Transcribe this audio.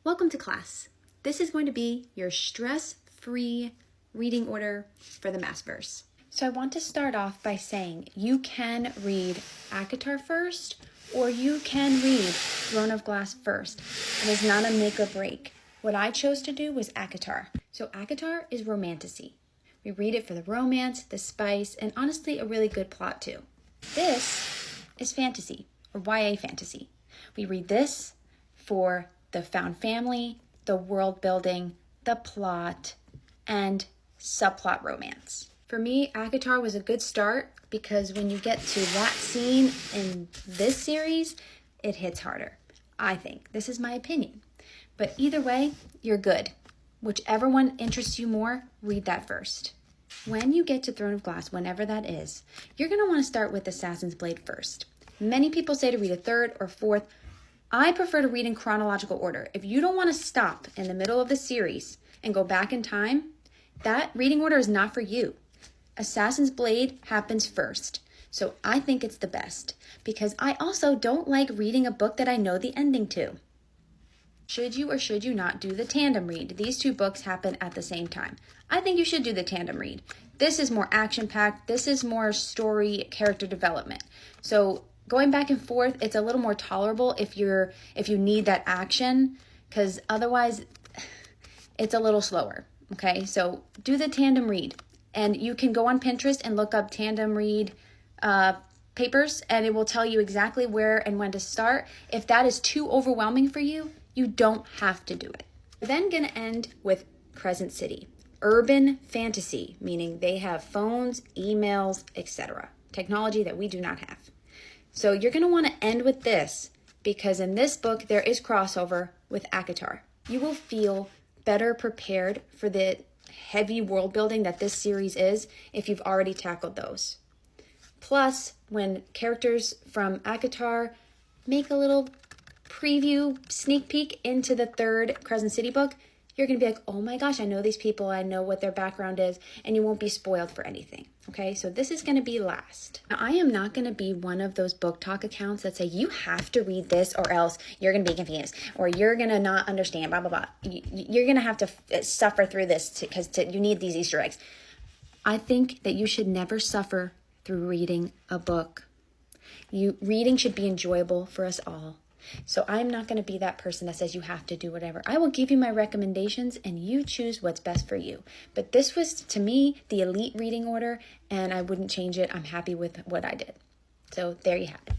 Welcome to class. This is going to be your stress-free reading order for the Maasverse. So I want to start off by saying you can read ACOTAR first, or you can read Throne of Glass first. It is not a make or break. What I chose to do was ACOTAR. So ACOTAR is romantasy. We read it for the romance, the spice, and honestly a really good plot too. This is fantasy, or YA fantasy. We read this for the found family, the world building, the plot, and subplot romance. For me, ACOTAR was a good start because when you get to that scene in this series, it hits harder. I think. This is my opinion. But either way, you're good. Whichever one interests you more, read that first. When you get to Throne of Glass, whenever that is, you're going to want to start with Assassin's Blade first. Many people say to read a third or fourth. I prefer to read in chronological order. If you don't want to stop in the middle of the series and go back in time, that reading order is not for you. Assassin's Blade happens first. So I think it's the best because I also don't like reading a book that I know the ending to. Should you or should you not do the tandem read? These two books happen at the same time. I think you should do the tandem read. This is more action-packed. This is more story, character development. So going back and forth, it's a little more tolerable if you need that action, because otherwise it's a little slower. Okay, so do the tandem read, and you can go on Pinterest and look up tandem read papers, and it will tell you exactly where and when to start. If that is too overwhelming for you, you don't have to do it. We're then going to end with Crescent City. Urban fantasy, meaning they have phones, emails, etc. Technology that we do not have. So you're going to want to end with this because in this book, there is crossover with ACOTAR. You will feel better prepared for the heavy world building that this series is if you've already tackled those. Plus, when characters from ACOTAR make a little preview, sneak peek into the third Crescent City book, you're going to be like, oh my gosh, I know these people, I know what their background is, and you won't be spoiled for anything. Okay, so this is going to be last. Now, I am not going to be one of those book talk accounts that say you have to read this or else you're going to be confused or you're going to not understand, blah, blah, blah. You're going to have to suffer through this because you need these Easter eggs. I think that you should never suffer through reading a book. Reading should be enjoyable for us all. So I'm not going to be that person that says you have to do whatever. I will give you my recommendations and you choose what's best for you. But this was, to me, the elite reading order, and I wouldn't change it. I'm happy with what I did. So there you have it.